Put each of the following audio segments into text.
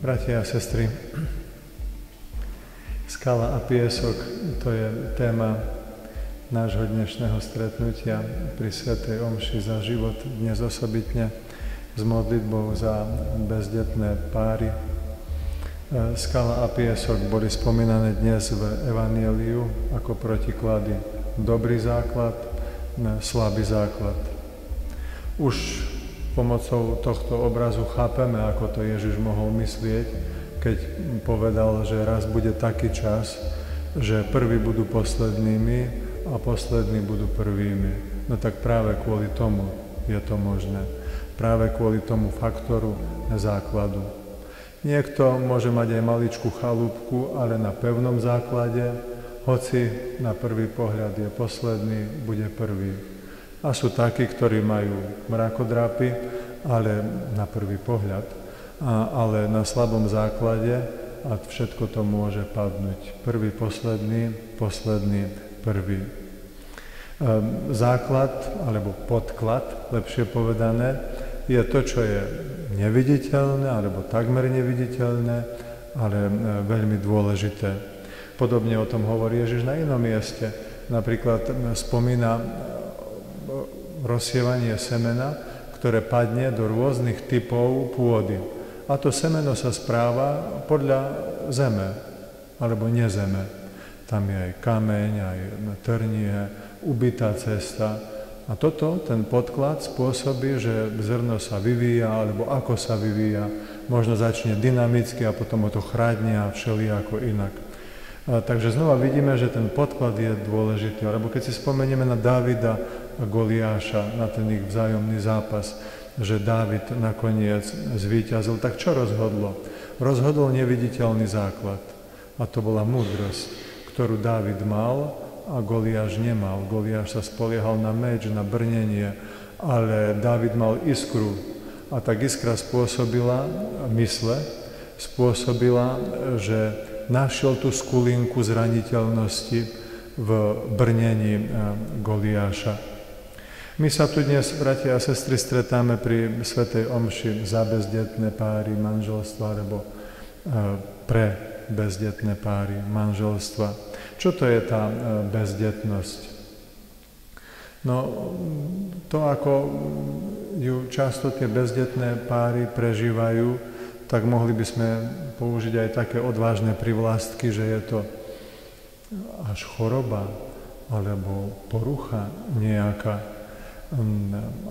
Bratia a sestry, skala a piesok, to je téma nášho dnešného stretnutia pri svätej omši za život, dnes osobitne s modlitbou za bezdetné páry. Skala a piesok boli spomínané dnes v Evanjeliu ako protiklady. Dobrý základ, slabý základ. Už pomocou tohto obrazu chápeme, ako to Ježiš mohol myslieť, keď povedal, že raz bude taký čas, že prví budú poslednými a poslední budú prvými. No tak práve kvôli tomu je to možné. Práve kvôli tomu faktoru základu. Niekto môže mať aj maličkú chalúbku, ale na pevnom základe, hoci na prvý pohľad je posledný, bude prvý. A sú takí, ktorí majú mrakodrapy, ale na prvý pohľad, ale na slabom základe a všetko to môže padnúť. Prvý, posledný, posledný, prvý. Základ, alebo podklad, lepšie povedané, je to, čo je neviditeľné, alebo takmer neviditeľné, ale veľmi dôležité. Podobne o tom hovorí Ježiš na inom mieste. Napríklad spomína rozsievanie semena, ktoré padne do rôznych typov pôdy. A to semeno sa správa podľa zeme, alebo nezeme. Tam je aj kameň, aj trnie, ubitá cesta. A toto, ten podklad spôsobí, že zrno sa vyvíja, alebo ako sa vyvíja. Možno začne dynamicky a potom ho to chrádne a všelijako inak. Takže znova vidíme, že ten podklad je dôležitý. Alebo keď si spomenieme na Dávida a Goliáša, na ten ich vzájomný zápas, že Dávid nakoniec zvíťazil, tak čo rozhodlo? Rozhodol neviditeľný základ. A to bola múdrosť, ktorú Dávid mal a Goliáš nemal. Goliáš sa spoliehal na meč, na brnenie, ale Dávid mal iskru. A tá iskra spôsobila mysle, spôsobila, že našiel tú skulinku zraniteľnosti v brnení Goliáša. My sa tu dnes, bratia a sestry, stretáme pri svätej omši za bezdetné páry manželstva, alebo pre bezdetné páry manželstva. Čo to je tá bezdetnosť? No, to, ako ju často tie bezdetné páry prežívajú, tak mohli by sme použiť aj také odvážne privlastky, že je to až choroba, alebo porucha nejaká,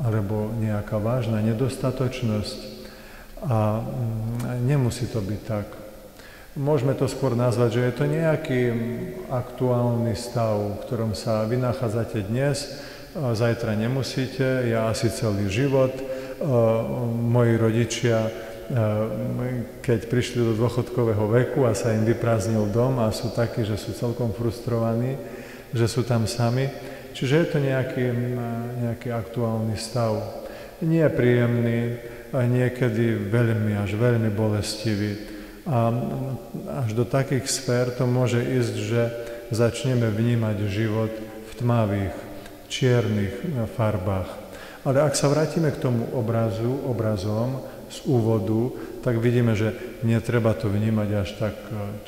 alebo nejaká vážna nedostatočnosť. A nemusí to byť tak. Môžeme to skôr nazvať, že je to nejaký aktuálny stav, v ktorom sa vy nachádzate dnes, zajtra nemusíte, ja asi celý život, moji rodičia, keď prišli do dôchodkového veku a sa im vyprázdnil dom a sú takí, že sú celkom frustrovaní, že sú tam sami. Čiže je to nejaký aktuálny stav. Nie príjemný, a niekedy veľmi, až veľmi bolestivý. A až do takých sfér to môže ísť, že začneme vnímať život v tmavých, čiernych farbách. Ale ak sa vrátime k tomu obrazom z úvodu, tak vidíme, že netreba to vnímať až tak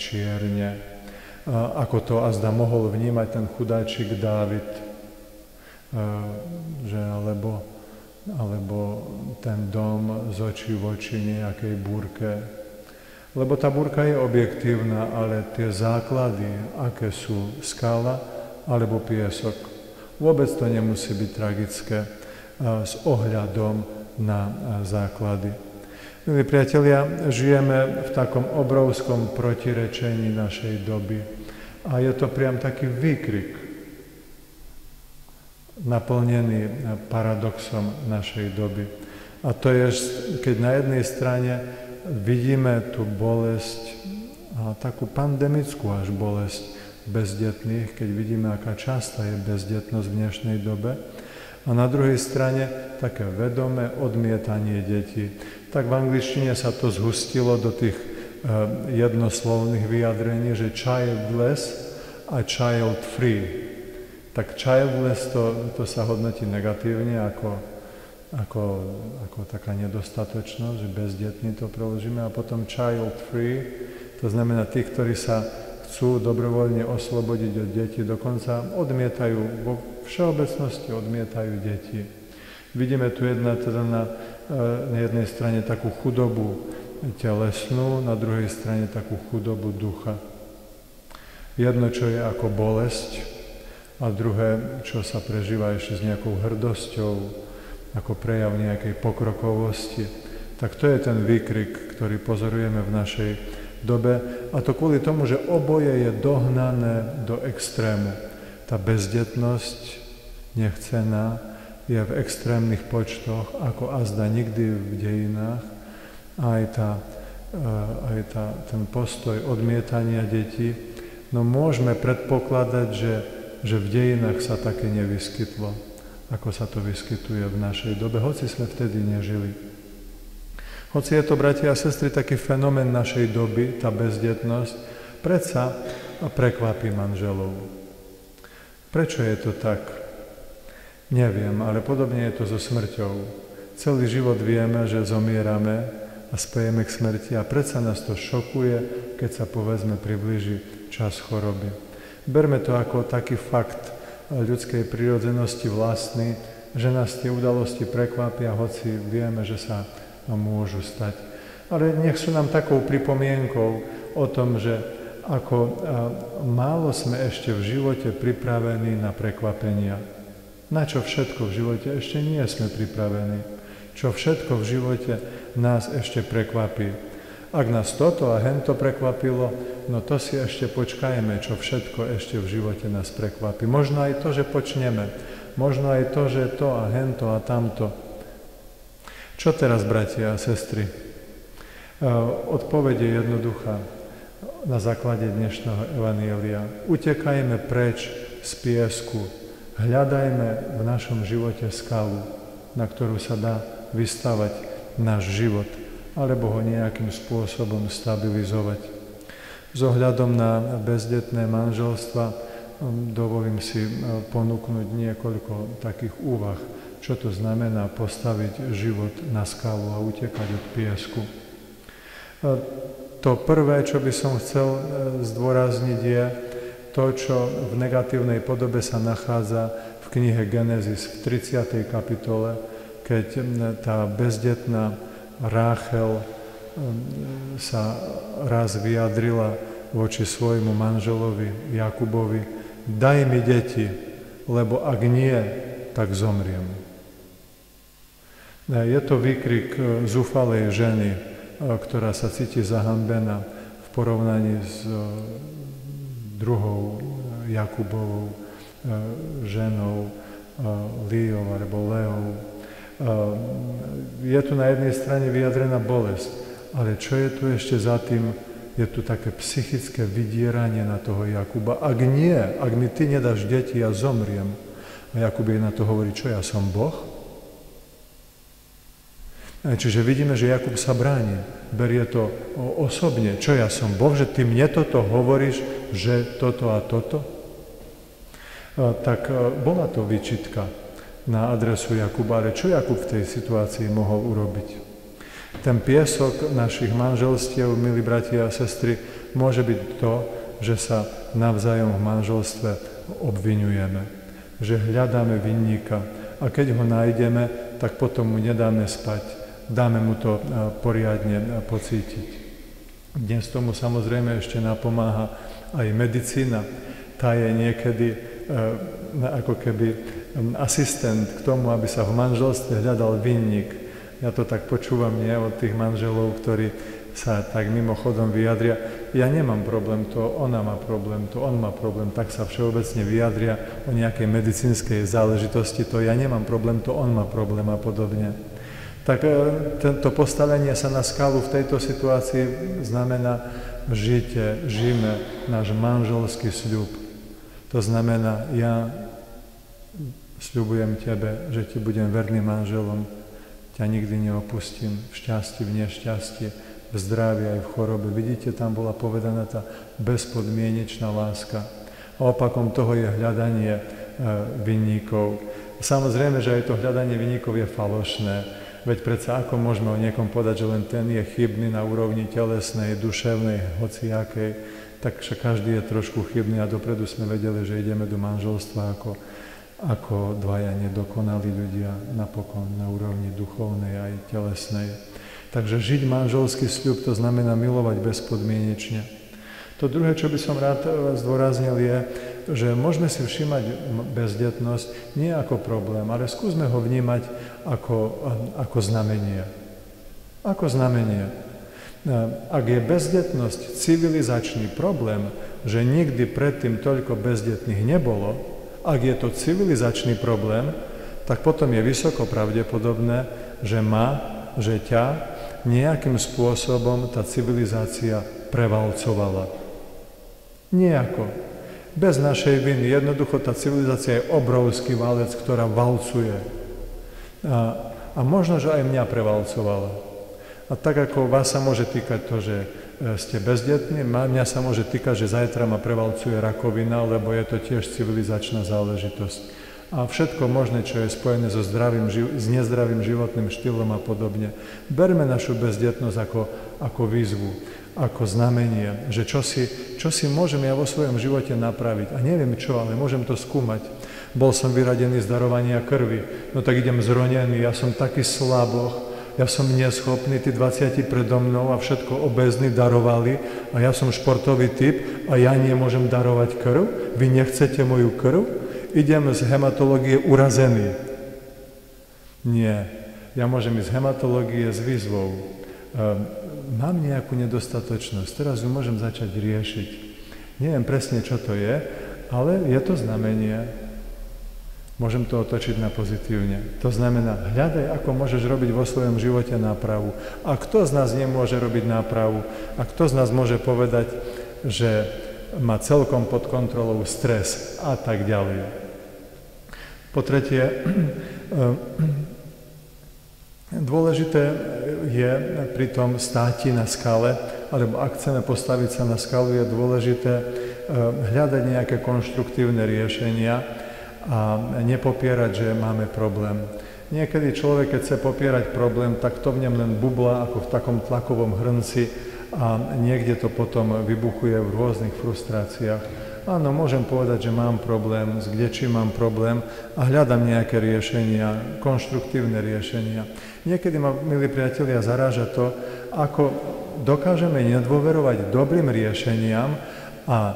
čierne, ako to azda mohol vnímať ten chudáčik Dávid, že alebo ten dom z očí v oči nejakej búrke. Lebo tá búrka je objektívna, ale tie základy, aké sú skala alebo piesok, vôbec to nemusí byť tragické s ohľadom na základy. Milí priatelia, žijeme v takom obrovskom protirečení našej doby a je to priam taký výkrik, naplnený paradoxom našej doby. A to je, keď na jednej strane vidíme tú bolesť, a takú pandemickú až bolesť bezdetných, keď vidíme, aká častá je bezdetnosť v dnešnej dobe, a na druhej strane také vedomé odmietanie detí. Tak v angličtine sa to zhustilo do tých jednoslovných vyjadrení, že childless a child free. Tak childless to sa hodnotí negatívne ako ako taká nedostatečnosť, že bezdetný to preložíme, a potom child free, to znamená tí, ktorí sa chcú dobrovoľne oslobodiť od detí, dokonca odmietajú, vo všeobecnosti odmietajú deti. Vidíme tu na jednej strane takú chudobu telesnú, na druhej strane takú chudobu ducha. Jedno, čo je ako bolesť, a druhé, čo sa prežíva ešte s nejakou hrdosťou, ako prejav nejakej pokrokovosti. Tak to je ten výkrik, ktorý pozorujeme v našej dobe, a to kvôli tomu, že oboje je dohnané do extrému. Tá bezdetnosť nechcená je v extrémnych počtoch, ako azda nikdy v dejinách. Aj ten postoj odmietania detí, no môžeme predpokladať, že v dejinách sa také nevyskytlo, ako sa to vyskytuje v našej dobe, hoci sme vtedy nežili. Hoci je to, bratia a sestry, taký fenomén našej doby, tá bezdetnosť, predsa prekvapí manželov. Prečo je to tak? Neviem, ale podobne je to so smrťou. Celý život vieme, že zomierame a spejeme k smrti, a predsa nás to šokuje, keď sa, povedzme, priblíži čas choroby. Berme to ako taký fakt ľudskej prirodzenosti vlastný, že nás tie udalosti prekvapia, hoci vieme, že sa môžu stať. Ale nech sú nám takou pripomienkou o tom, že ako málo sme ešte v živote pripravení na prekvapenia. Na čo všetko v živote ešte nie sme pripravení. Čo všetko v živote nás ešte prekvapí. Ak nás toto a hento prekvapilo, no to si ešte počkajme, čo všetko ešte v živote nás prekvapí. Možno aj to, že počneme. Možno aj to, že to a hento a tamto. Čo teraz, bratia a sestry? Odpoveď je jednoduchá na základe dnešného evanjelia. Utekajme preč z piesku. Hľadajme v našom živote skalu, na ktorú sa dá vystavať náš život, alebo ho nejakým spôsobom stabilizovať. S ohľadom na bezdetné manželstva dovolím si ponúknuť niekoľko takých úvah, čo to znamená postaviť život na skalu a utekať od piesku. To prvé, čo by som chcel zdôrazniť, je to, čo v negatívnej podobe sa nachádza v knihe Genesis v 30. kapitole, keď tá bezdetná Ráchel sa raz vyjadrila voči svojmu manželovi Jakubovi: daj mi deti, lebo ak nie, tak zomriem. Je to výkrik zúfalej ženy, ktorá sa cíti zahanbená v porovnaní s druhou Jakubovou ženou Líou alebo Leou. Je tu na jednej strane vyjadrená bolesť, ale čo je tu ešte za tým? Je tu také psychické vydieranie na toho Jakuba. Ak nie, ak mi ty nedáš deti, ja zomriem. A Jakub jej na to hovorí: čo, ja som Boh? Čiže vidíme, že Jakub sa bráni. Berie to osobne. Čo, ja som Boh, že ty mne toto hovoríš, že toto a toto? Tak bola to výčitka na adresu Jakuba, ale čo Jakub v tej situácii mohol urobiť? Ten piesok našich manželstiev, milí bratia a sestry, môže byť to, že sa navzájom v manželstve obviňujeme, že hľadáme vinníka, a keď ho nájdeme, tak potom mu nedáme spať, dáme mu to poriadne pocítiť. Dnes tomu samozrejme ešte napomáha aj medicína. Tá je niekedy ako keby asistent k tomu, aby sa v manželstve hľadal vinník. Ja to tak počúvam od tých manželov, ktorí sa tak mimochodom vyjadria: ja nemám problém, to ona má problém, to on má problém, tak sa všeobecne vyjadria o nejakej medicínskej záležitosti, to ja nemám problém, to on má problém a podobne. Tak tento postavenie sa na skalu v tejto situácii znamená: žijme náš manželský sľub. To znamená, ja sľubujem tebe, že ti budem verným manželom, ťa nikdy neopustím, v šťastí, v nešťastí, v zdraví aj v chorobe. Vidíte, tam bola povedaná tá bezpodmienečná láska. A opakom toho je hľadanie vinníkov. Samozrejme, že aj to hľadanie viníkov je falošné. Veď predsa ako môžeme o niekom povedať, že len ten je chybný na úrovni telesnej, duševnej, hociakej, tak však každý je trošku chybný a dopredu sme vedeli, že ideme do manželstva ako dvaja nedokonalí ľudia napokon na úrovni duchovnej aj telesnej. Takže žiť manželský sľub, to znamená milovať bezpodmienečne. To druhé, čo by som rád zdôraznil, je, že môžeme si všímať bezdetnosť nie ako problém, ale skúsme ho vnímať ako znamenie. Ako znamenie. Ak je bezdetnosť civilizačný problém, že nikdy predtým toľko bezdetných nebolo, ak je to civilizačný problém, tak potom je vysoko pravdepodobné, že ťa nejakým spôsobom tá civilizácia prevalcovala. Nejako. Bez našej viny. Jednoducho tá civilizácia je obrovský valec, ktorá valcuje. A možno, že aj mňa prevalcovala. A tak ako vás sa môže týkať to, že ste bezdetní, mňa sa môže týkať, že zajtra ma prevalcuje rakovina, lebo je to tiež civilizačná záležitosť. A všetko možné, čo je spojené so s nezdravým životným štýlom a podobne. Berme našu bezdetnosť ako výzvu, ako znamenie, že čo si môžem ja vo svojom živote napraviť. A neviem čo, ale môžem to skúmať. Bol som vyradený z darovania krvi, no tak idem zronený, ja som taký slaboch, ja som neschopný, tí 20 predo mnou a všetko obézny darovali a ja som športový typ a ja nemôžem darovať krv? Vy nechcete moju krv? Idem z hematológie urazený. Nie, ja môžem ísť z hematológie s výzvou. Mám nejakú nedostatočnosť, teraz ju môžem začať riešiť. Neviem presne, čo to je, ale je to znamenie. Môžem to otočiť na pozitívne. To znamená, hľadaj, ako môžeš robiť vo svojom živote nápravu. A kto z nás nemôže robiť nápravu? A kto z nás môže povedať, že má celkom pod kontrolou stres a tak ďalej. Po tretie, dôležité je pri tom státi na skale, alebo ak chceme postaviť sa na skalu, je dôležité hľadať nejaké konštruktívne riešenia a nepopierať, že máme problém. Niekedy človek, keď chce popierať problém, tak to v ňom len bubla ako v takom tlakovom hrnci a niekde to potom vybuchuje v rôznych frustráciách. Áno, môžem povedať, že mám problém, s kdečím mám problém a hľadám nejaké riešenia, konštruktívne riešenia. Niekedy ma, milí priatelia, zaráža to, ako dokážeme nedôverovať dobrým riešeniam a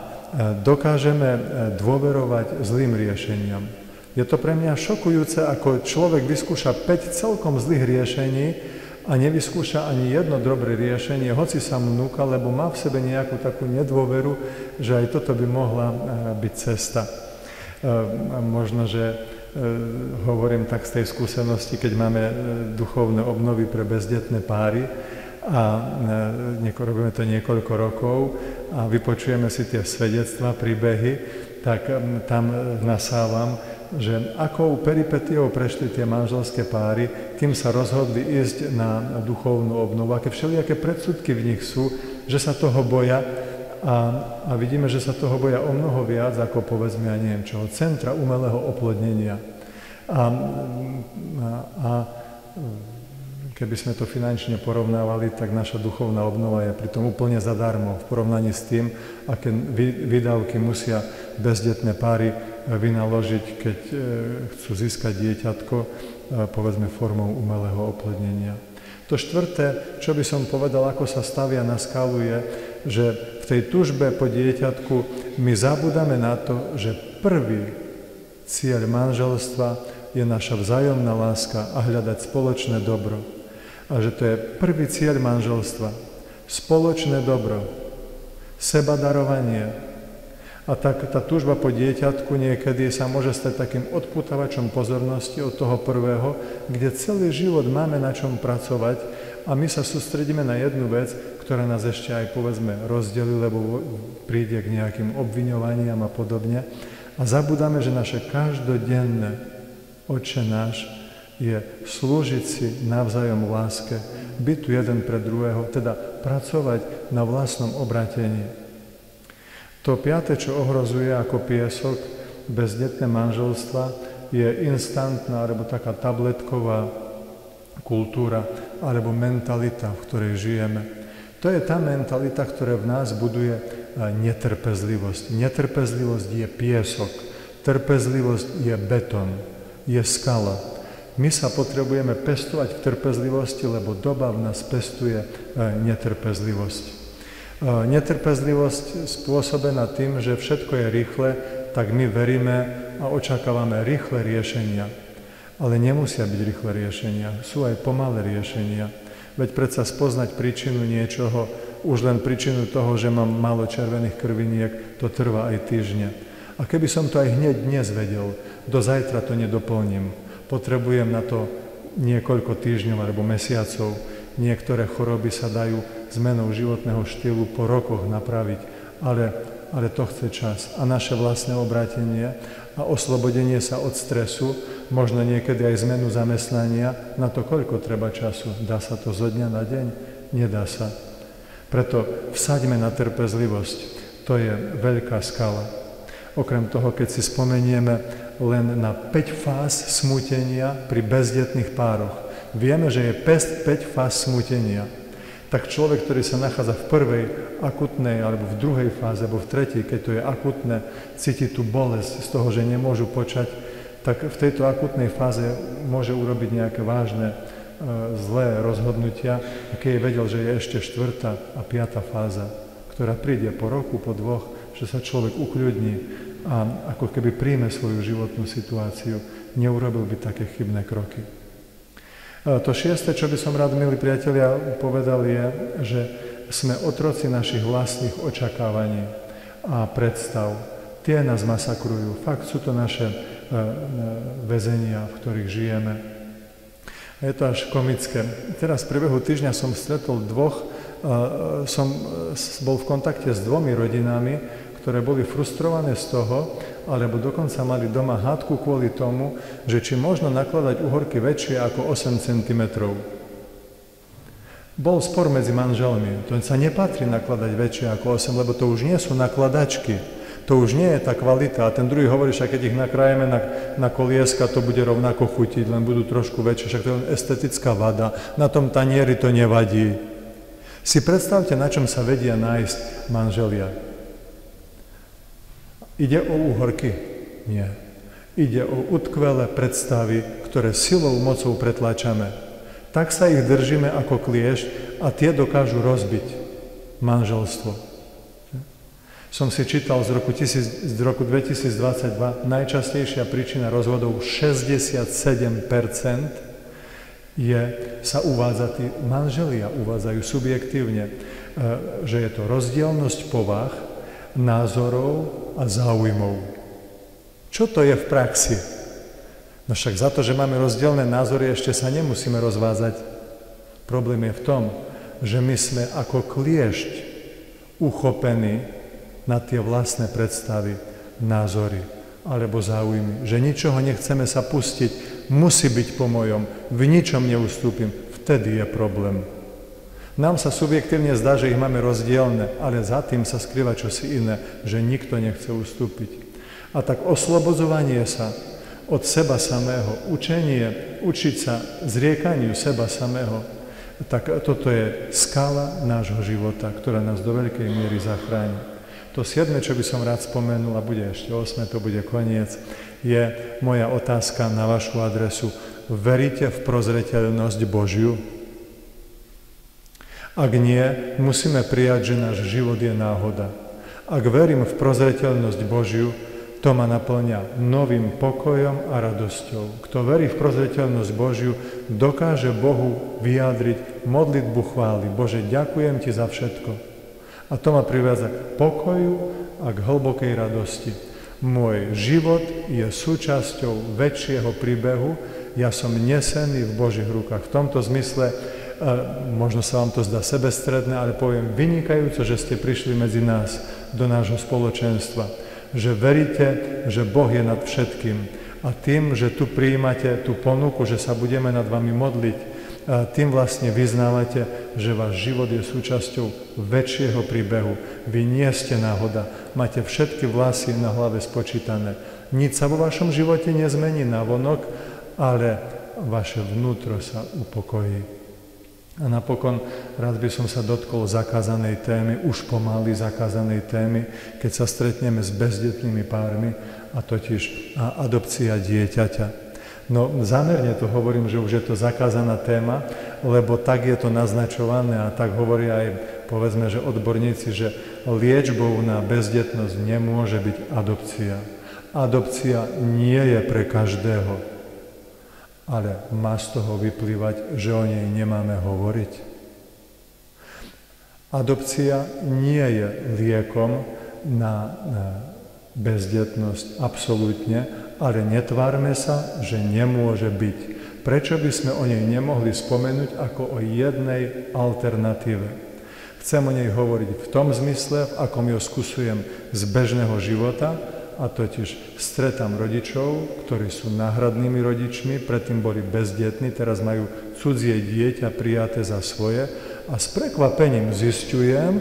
dokážeme dôverovať zlým riešeniam. Je to pre mňa šokujúce, ako človek vyskúša 5 celkom zlých riešení a nevyskúša ani jedno dobré riešenie, hoci sa mu núka, lebo má v sebe nejakú takú nedôveru, že aj toto by mohla byť cesta. Možno, že hovorím tak z tej skúsenosti, keď máme duchovné obnovy pre bezdetné páry a robíme to niekoľko rokov a vypočujeme si tie svedectvá, príbehy, tak tam nasávam, že akou peripetiou prešli tie manželské páry, kým sa rozhodli ísť na duchovnú obnovu, aké všelijaké predsudky v nich sú, že sa toho boja a vidíme, že sa toho boja o mnoho viac ako povedzme, ja neviem čoho, centra umelého oplodnenia. A keby sme to finančne porovnávali, tak naša duchovná obnova je pritom úplne zadarmo v porovnaní s tým, aké výdavky musia bezdetné páry vynaložiť, keď chcú získať dieťatko, povedzme formou umelého oplodnenia. To štvrté, čo by som povedal, ako sa stavia na skalu, je, že v tej túžbe po dieťatku my zabúdame na to, že prvý cieľ manželstva je naša vzájomná láska a hľadať spoločné dobro. A že to je prvý cieľ manželstva. Spoločné dobro, sebadarovanie. A tak tá túžba po dieťatku niekedy sa môže stať takým odpútavačom pozornosti od toho prvého, kde celý život máme na čom pracovať a my sa sústredíme na jednu vec, ktorá nás ešte aj povedzme rozdelí, lebo príde k nejakým obviňovaniam a podobne. A zabudáme, že naše každodenné Otče náš je slúžiť si navzájom v láske, byť tu jeden pre druhého, teda pracovať na vlastnom obratení. To piate, čo ohrozuje ako piesok bezdetné manželstva, je instantná alebo taká tabletková kultúra alebo mentalita, v ktorej žijeme. To je tá mentalita, ktorá v nás buduje netrpezlivosť. Netrpezlivosť je piesok, trpezlivosť je betón, je skala. My sa potrebujeme pestovať v trpezlivosti, lebo doba v nás pestuje netrpezlivosť. Netrpezlivosť spôsobená tým, že všetko je rýchle, tak my veríme a očakávame rýchle riešenia. Ale nemusia byť rýchle riešenia, sú aj pomalé riešenia. Veď predsa spoznať príčinu niečoho, už len príčinu toho, že mám málo červených krviniek, to trvá aj týždne. A keby som to aj hneď dnes vedel, do zajtra to nedoplním. Potrebujem na to niekoľko týždňov alebo mesiacov. Niektoré choroby sa dajú zmenou životného štýlu po rokoch napraviť, ale to chce čas. A naše vlastné obrátenie a oslobodenie sa od stresu, možno niekedy aj zmenu zamestnania, na to koľko treba času? Dá sa to zo dňa na deň? Nedá sa. Preto vsaďme na trpezlivosť. To je veľká skala. Okrem toho, keď si spomenieme len na 5 fáz smútenia pri bezdetných pároch. Vieme, že je 5 fáz smútenia. Tak človek, ktorý sa nachádza v prvej akutnej, alebo v druhej fáze, alebo v tretej, keď to je akutné, cíti tú bolesť z toho, že nemôžu počať, tak v tejto akutnej fáze môže urobiť nejaké vážne zlé rozhodnutia, a keď je vedel, že je ešte 4. a 5. fáza, ktorá príde po roku, po 2, že sa človek ukľudní a ako keby príjme svoju životnú situáciu, neurobil by také chybné kroky. To 6., čo by som rád, milí priatelia, povedal je, že sme otroci našich vlastných očakávaní a predstav. Tie nás masakrujú. Fakt sú to naše väzenia, v ktorých žijeme. A je to až komické. Teraz v priebehu týždňa som stretol bol v kontakte s 2 rodinami, ktoré boli frustrované z toho, alebo dokonca mali doma hádku kvôli tomu, že či možno nakladať uhorky väčšie ako 8 cm. Bol spor medzi manželmi. To sa nepatrí nakladať väčšie ako 8, lebo to už nie sú nakladačky. To už nie je tá kvalita. A ten druhý hovorí, že keď ich nakrájeme na kolieska, to bude rovnako chutiť, len budú trošku väčšie. Však to je len estetická vada. Na tom tanieri to nevadí. Si predstavte, na čom sa vedia nájsť manželia. Ide o úhorky? Nie. Ide o utkvelé predstavy, ktoré silou, mocou pretláčame. Tak sa ich držíme ako kliešť a tie dokážu rozbiť manželstvo. Som si čítal z roku 2022, najčastejšia príčina rozvodov 67% sa uvádza, tí manželia uvádzajú subjektívne, že je to rozdielnosť povah, názorov a záujmov. Čo to je v praxi? No však za to, že máme rozdielne názory, ešte sa nemusíme rozvázať. Problém je v tom, že my sme ako kliešť uchopení na tie vlastné predstavy, názory alebo záujmy. Že ničoho nechceme sa pustiť, musí byť po mojom, v ničom neustúpim. Vtedy je problém. Nám sa subjektívne zdá, že ich máme rozdielne, ale za tým sa skrýva čosi iné, že nikto nechce ustúpiť. A tak oslobodzovanie sa od seba samého, učiť sa zriekaniu seba samého, tak toto je skala nášho života, ktorá nás do veľkej miery zachráni. To 7., čo by som rád spomenul, a bude ešte 8., to bude koniec, je moja otázka na vašu adresu. Veríte v prozreteľnosť Božiu? Ak nie, musíme prijať, že náš život je náhoda. Ak verím v prozreteľnosť Božiu, to ma naplňa novým pokojom a radosťou. Kto verí v prozreteľnosť Božiu, dokáže Bohu vyjadriť modlitbu chvály. Bože, ďakujem Ti za všetko. A to ma privádza k pokoju a k hlbokej radosti. Môj život je súčasťou väčšieho príbehu, ja som nesený v Božích rukách. V tomto zmysle možno sa vám to zdá sebestredné, ale poviem vynikajúco, že ste prišli medzi nás, do nášho spoločenstva. Že veríte, že Boh je nad všetkým. A tým, že tu prijímate tú ponuku, že sa budeme nad vami modliť, tým vlastne vyznávate, že váš život je súčasťou väčšieho príbehu. Vy nie ste náhoda, máte všetky vlasy na hlave spočítané. Nič sa vo vašom živote nezmení navonok, ale vaše vnútro sa upokojí. A napokon rád by som sa dotkol zakázanej témy, už pomaly zakázanej témy, keď sa stretneme s bezdetnými pármi, a totiž adopcia dieťaťa. No zámerne to hovorím, že už je to zakázaná téma, lebo tak je to naznačované a tak hovoria aj, povedzme, že odborníci, že liečbou na bezdetnosť nemôže byť adopcia. Adopcia nie je pre každého. Ale má z toho vyplývať, že o nej nemáme hovoriť. Adopcia nie je liekom na bezdetnosť, absolútne, ale netvárme sa, že nemôže byť. Prečo by sme o nej nemohli spomenúť ako o jednej alternatíve? Chcem o nej hovoriť v tom zmysle, v akom ju skúsujem z bežného života, a totiž stretám rodičov, ktorí sú náhradnými rodičmi, predtým boli bezdetní, teraz majú cudzie dieťa prijaté za svoje a s prekvapením zisťujem,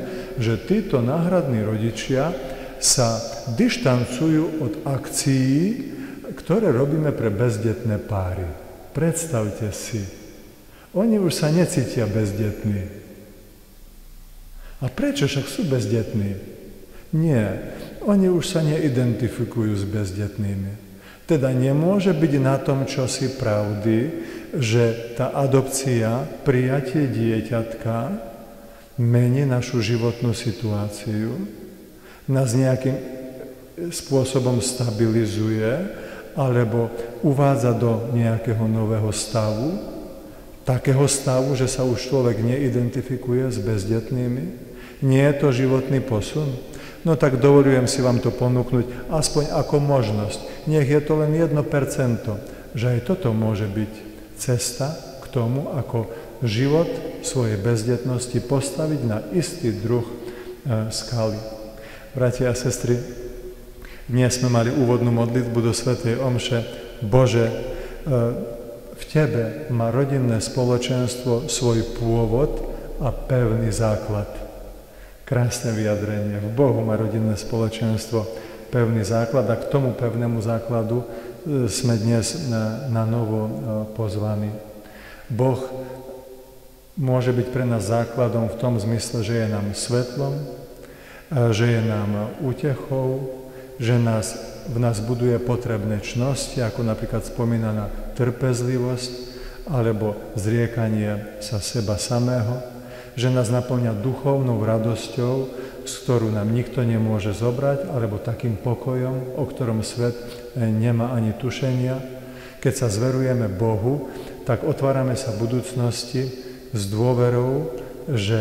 že títo náhradní rodičia sa dištancujú od akcií, ktoré robíme pre bezdetné páry. Predstavte si, oni už sa necítia bezdetní. A prečo však sú bezdetní? Nie, oni už sa neidentifikujú s bezdetnými. Teda nemôže byť na tom čosi pravdy, že tá adopcia, prijatie dieťatka mení našu životnú situáciu, nás nejakým spôsobom stabilizuje alebo uvádza do nejakého nového stavu, takého stavu, že sa už človek neidentifikuje s bezdetnými. Nie je to životný posun? No tak dovolujem si vám to ponúknuť aspoň ako možnosť. Nech je to len 1%, že aj toto môže byť cesta k tomu, ako život svojej bezdetnosti postaviť na istý druh skaly. Bratia a sestry, dnes sme mali úvodnú modlitbu do svätej omše. Bože, v Tebe má rodinné spoločenstvo svoj pôvod a pevný základ. Krásne vyjadrenie. V Bohu má rodinné spoločenstvo pevný základ a k tomu pevnému základu sme dnes na novo pozvaní. Boh môže byť pre nás základom v tom zmysle, že je nám svetlom, že je nám útechou, že v nás buduje potrebné čnosti, ako napríklad spomínaná trpezlivosť alebo zriekanie sa seba samého, že nás naplňa duchovnou radosťou, z ktorú nám nikto nemôže zobrať, alebo takým pokojom, o ktorom svet nemá ani tušenia. Keď sa zverujeme Bohu, tak otvárame sa budúcnosti s dôverou, že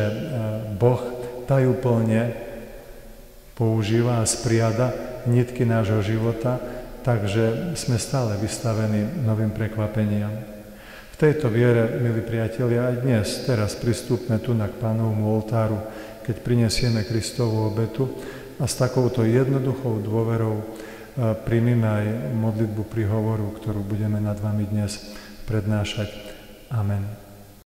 Boh tajúplne používa a spriada nitky nášho života, takže sme stále vystavení novým prekvapeniam. V tejto viere, milí priatelia, aj dnes, teraz pristúpme tu k Pánovmu oltáru, keď prinesieme Kristovú obetu a s takouto jednoduchou dôverou príjmime aj modlitbu príhovoru, ktorú budeme nad vami dnes prednášať. Amen.